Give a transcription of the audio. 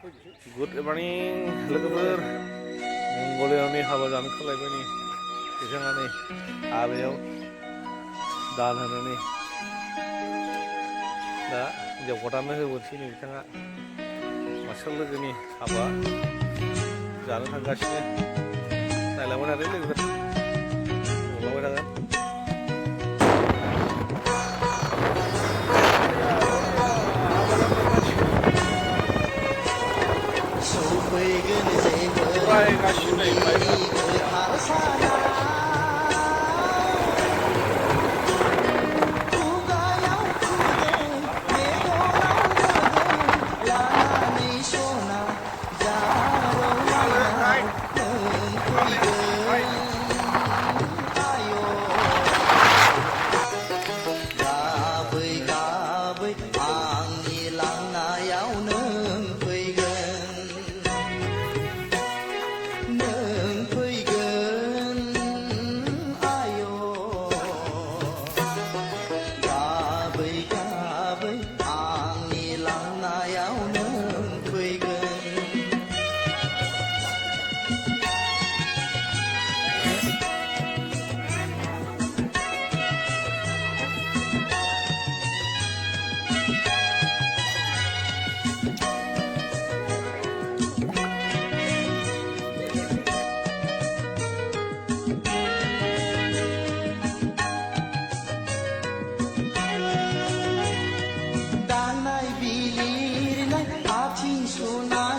Good morning, लोगोफोर मंगलियानि हाबा जानो खालायबाय नै बिथाङा नै हाबायाव दान होनानै दा हिन्जाव गोदाननो होबोनोसै नै बिथाङा मास्टार लोगोनि हाबा जानो थांगासिनो नायलांबाय थादो लोगोफोर नुलांबाय थागोन सफैगोन जेबो फरायगासिनो दुखुनि खोथा साना खुगायाव खुदै मेगनाव मोदै लानानै सना जारौनायाव नों फैगोन आय' गाबै गाबै आंनि लांनायाव नों दानाय बिलिरनाय आथिं सुनाय